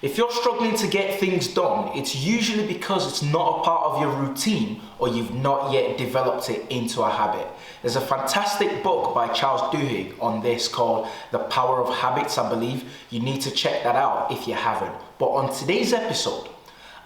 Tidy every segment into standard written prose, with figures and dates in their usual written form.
If you're struggling to get things done, it's usually because it's not a part of your routine or you've not yet developed it into a habit. There's a fantastic book by Charles Duhigg on this called The Power of Habits, I believe. You need to check that out if you haven't. But on today's episode,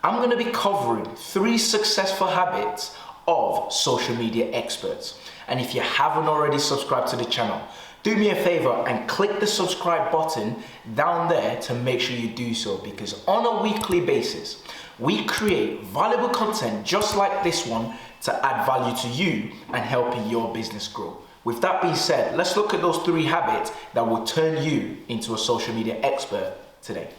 I'm going to be covering 3 successful habits of social media experts. And if you haven't already subscribed to the channel, do me a favor and click the subscribe button down there to make sure you do so, because on a weekly basis, we create valuable content just like this one to add value to you and helping your business grow. With that being said, let's look at those 3 habits that will turn you into a social media expert today.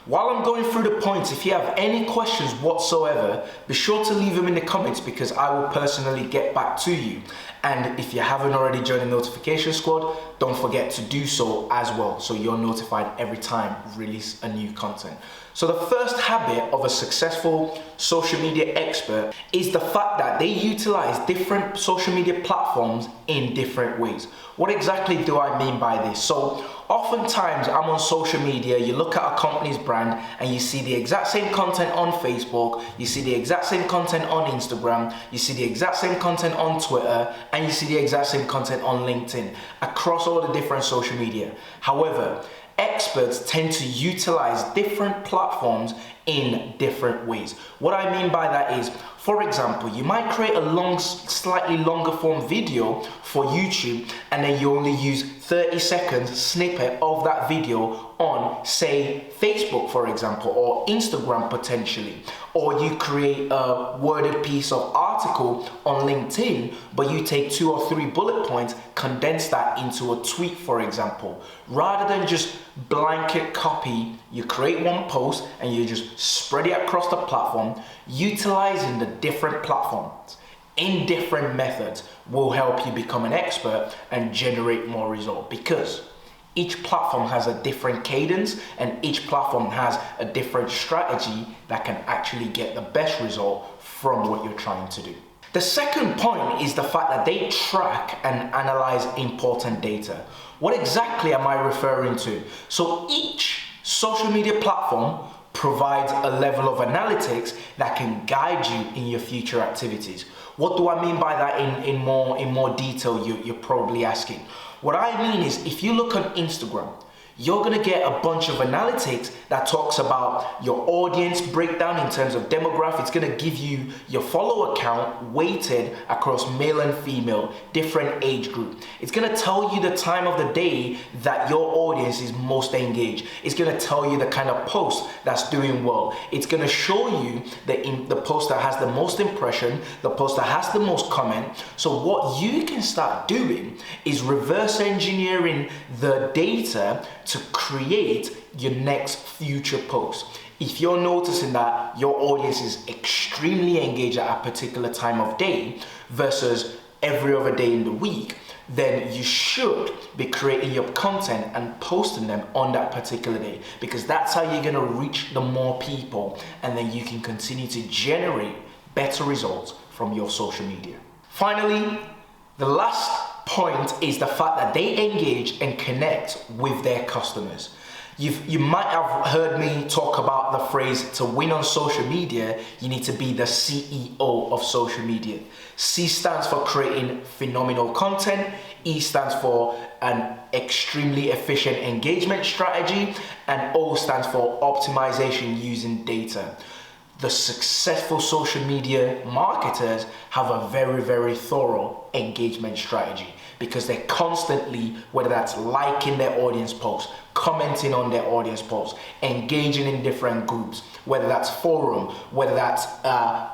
While I'm going through the points, if you have any questions whatsoever, be sure to leave them in the comments because I will personally get back to you. And if you haven't already joined the notification squad, don't forget to do so as well, so you're notified every time we release a new content. So the first habit of a successful social media expert is the fact that they utilize different social media platforms in different ways. What exactly do I mean by this? So oftentimes I'm on social media, you look at a company's brand and you see the exact same content on Facebook, you see the exact same content on Instagram, you see the exact same content on Twitter, and you see the exact same content on LinkedIn across all the different social media. However, experts tend to utilize different platforms in different ways. What I mean by that is, for example, you might create a slightly longer form video for YouTube and then you only use 30 seconds snippet of that video on, say, Facebook, for example, or Instagram potentially. Or you create a worded piece of article on LinkedIn, but you take 2 or 3 bullet points, condense that into a tweet, for example. Rather than just blanket copy, you create one post and you just spread it across the platform. Utilizing the different platforms in different methods will help you become an expert and generate more result, because each platform has a different cadence and each platform has a different strategy that can actually get the best result from what you're trying to do. The second point is the fact that they track and analyze important data. What exactly am I referring to? So each social media platform provides a level of analytics that can guide you in your future activities. What do I mean by that in more detail, you're probably asking? What I mean is, if you look on Instagram, you're gonna get a bunch of analytics that talks about your audience breakdown in terms of demographics. It's gonna give you your follower count weighted across male and female, different age group. It's gonna tell you the time of the day that your audience is most engaged. It's gonna tell you the kind of post that's doing well. It's gonna show you the post that has the most impression, the post that has the most comment. So what you can start doing is reverse engineering the data to create your next future post. If you're noticing that your audience is extremely engaged at a particular time of day versus every other day in the week, then you should be creating your content and posting them on that particular day, because that's how you're gonna reach the more people, and then you can continue to generate better results from your social media. Finally, the last point is the fact that they engage and connect with their customers. You might have heard me talk about the phrase, to win on social media, you need to be the CEO of social media. C stands for creating phenomenal content, E stands for an extremely efficient engagement strategy, and O stands for optimization using data. The successful social media marketers have a very, very thorough engagement strategy, because they're constantly, whether that's liking their audience posts, commenting on their audience posts, engaging in different groups, whether that's forum, whether that's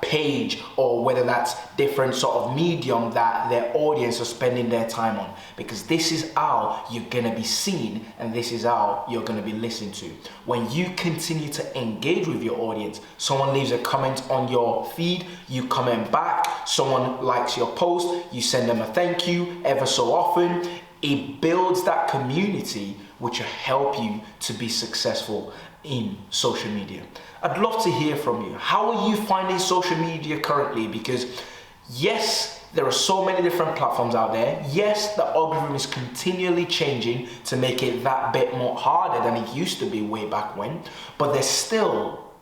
page, or whether that's different sort of medium that their audience are spending their time on, because this is how you're gonna be seen and this is how you're gonna be listened to. When you continue to engage with your audience, someone leaves a comment on your feed, you comment back, someone likes your post, you send them a thank you ever so often. It builds that community which will help you to be successful in social media. I'd love to hear from you. How are you finding social media currently? Because yes, There are so many different platforms out there. Yes, the algorithm is continually changing to make it that bit more harder than it used to be way back when, but there's still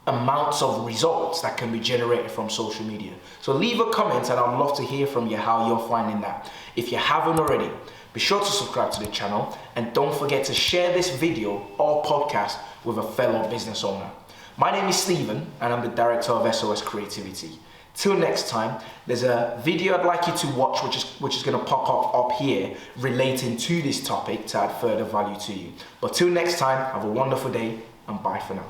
amounts of results that can be generated from social media. So leave a comment and I'd love to hear from you how you're finding that. If you haven't already, be sure to subscribe to the channel and don't forget to share this video or podcast with a fellow business owner. My name is Stephen and I'm the director of SOS Creativity. Till next time, there's a video I'd like you to watch which is going to pop up here relating to this topic to add further value to you. But till next time, have a wonderful day and bye for now.